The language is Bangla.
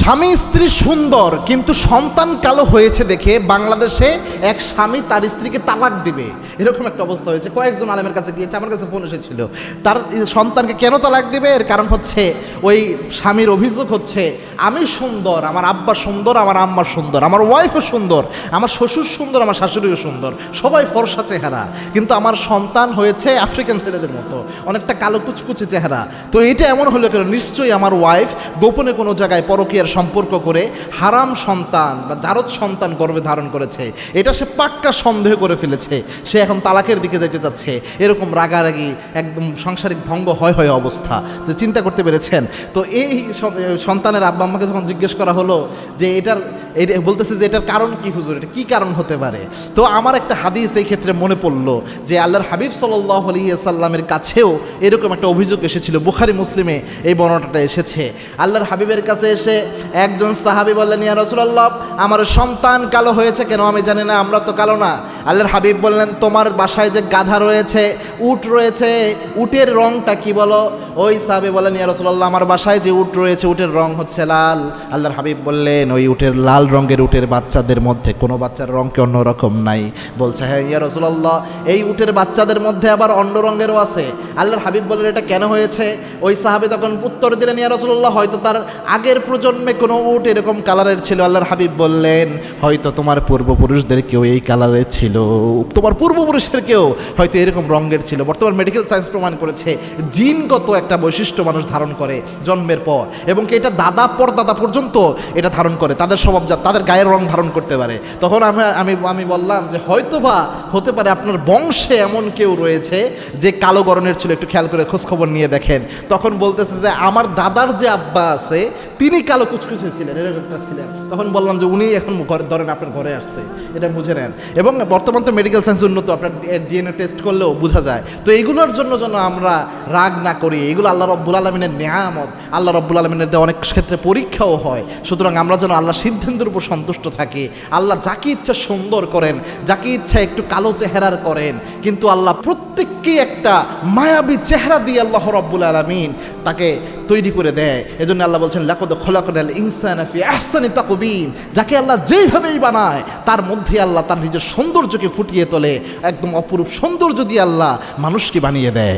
স্বামী স্ত্রী সুন্দর কিন্তু সন্তান কালো হয়েছে দেখে বাংলাদেশে এক স্বামী তার স্ত্রীকে তালাক দিবে, এরকম একটা অবস্থা হয়েছে। কয়েকজন আলেমের কাছে গিয়েছে, আমার কাছে ফোন এসেছিল। তার সন্তানকে কেন তালাক দিবে, এর কারণ হচ্ছে ওই স্বামীর অভিযোগ হচ্ছে, আমি সুন্দর, আমার আব্বা সুন্দর, আমার আম্মা সুন্দর, আমার ওয়াইফও সুন্দর, আমার শ্বশুর সুন্দর, আমার শাশুড়িও সুন্দর, সবাই ফর্সা চেহারা, কিন্তু আমার সন্তান হয়েছে আফ্রিকান ছেলেদের মতো, অনেকটা কালো কুচকুচে চেহারা। তো এটা এমন হলো কেন? নিশ্চয়ই আমার ওয়াইফ গোপনে কোনো জায়গায় পরকীয়ার সম্পর্ক করে হারাম সন্তান বা জারদ সন্তান গর্ভে ধারণ করেছে, এটা সে পাক্কা সন্দেহ করে ফেলেছে। সে এখন তালাকের দিকে যেতে যাচ্ছে, এরকম রাগারাগি একদম সাংসারিক ভঙ্গ হয় অবস্থা। তো চিন্তা করতে পেরেছেন? তো এই সন্তানের আব্বা আম্মাকে যখন জিজ্ঞেস করা হলো যে এটা বলতেছে যে এটার কারণ কি হুজুর, এটা কী কারণ হতে পারে? তো আমার একটা হাদিস এই ক্ষেত্রে মনে পড়লো যে আল্লাহর হাবিব সাল্লাল্লাহু আলাইহি ওয়াসাল্লামের কাছেও এরকম একটা অভিযোগ এসেছিল। বুখারী মুসলিমে এই বর্ণনাটা এসেছে। আল্লাহর হাবিবের কাছে এসে একজন সাহাবী বললেন, ইয়া রাসূলুল্লাহ, আমার সন্তান কালো হয়েছে কেন আমি জানি না, আমরা তো কালো না। আল্লাহর হাবিব বললেন, তোমার বাসায় যে গাধা রয়েছে, উট রয়েছে, উটের রংটা কি বলো? ওই সাহাবী বলেন, ইয়া রাসূলুল্লাহ, আমার বাসায় যে উট রয়েছে, উটের রং হচ্ছে লাল। আল্লাহর হাবিব বললেন, ওই উটের লাল রঙের উটের বাচ্চাদের মধ্যে কোনো বাচ্চার রং কি অন্য রকম নাই? বলছে, হ্যাঁ ইয়া রাসূলুল্লাহ, এই উটের বাচ্চাদের মধ্যে আবার অন্য রঙেরও আছে। আল্লাহর হাবিব বললেন, এটা কেন হয়েছে? ওই সাহাবী তখন উত্তর দিলেন, ইয়া রাসূলুল্লাহ, হয়তো তার আগের প্রজন্মে কোনো উট এরকম কালারের ছিল। আল্লাহর হাবিব বললেন, হয়তো তোমার পূর্বপুরুষদের কেউ এই কালারের ছিল, তোমার পূর্বপুরুষের কেউ হয়তো এরকম রঙের ছিল। বর্তমান মেডিকেল সায়েন্স প্রমাণ করেছে জিনগত একটা বৈশিষ্ট্য মানুষ ধারণ করে জন্মের পর, এবং কি এটা দাদা পরদাদা পর্যন্ত এটা ধারণ করে, তাদের স্বভাবজাত, তাদের গায়ের রং ধারণ করতে পারে। তখন আমি বললাম যে হয়তো বা হতে পারে আপনার বংশে এমন কেউ রয়েছে যে কালো গরনের ছিল, একটু খেয়াল করে খোঁজখবর নিয়ে দেখেন। তখন বলতেছে যে আমার দাদার যে আব্বা আছে তিনি কালো কুচকুচে ছিলেন, এরকম একটা ছিলেন। তখন বললাম যে উনি এখন ধরেন আপনার ঘরে আসছে, এটা বুঝে নেন। এবং বর্তমান তো মেডিকেল সায়েন্স উন্নত, আপনার ডিএনএ টেস্ট করলেও বোঝা যায়। তো এইগুলোর জন্য যেন আমরা রাগ না করি, এগুলো আল্লাহ রব্বুল আলমিনের নেয়ামত, আল্লাহ রব্বুল আলমিনের দেওয়া অনেক ক্ষেত্রে পরীক্ষাও হয়। সুতরাং আমরা যেন আল্লাহ সিদ্ধান্তের উপর সন্তুষ্ট থাকি। আল্লাহ যাকে ইচ্ছা সুন্দর করেন, যাকে ইচ্ছা একটু কালো চেহারার করেন, কিন্তু আল্লাহ প্রত্যেককেই একটা মায়াবী চেহারা দিয়ে আল্লাহ রব্বুল আলমিন তাকে তৈরি করে দেয়। এজন্য আল্লাহ বলছেন, লাকাদ খালাকনাল ইনসানা ফি আহসানি তাকওয়িম, যাকে আল্লাহ যেইভাবেই বানায় তার মধ্যে আল্লাহ তার নিজের সৌন্দর্যকে ফুটিয়ে তোলে, একদম অপরূপ সৌন্দর্য দিয়ে আল্লাহ মানুষকে বানিয়ে দেয়।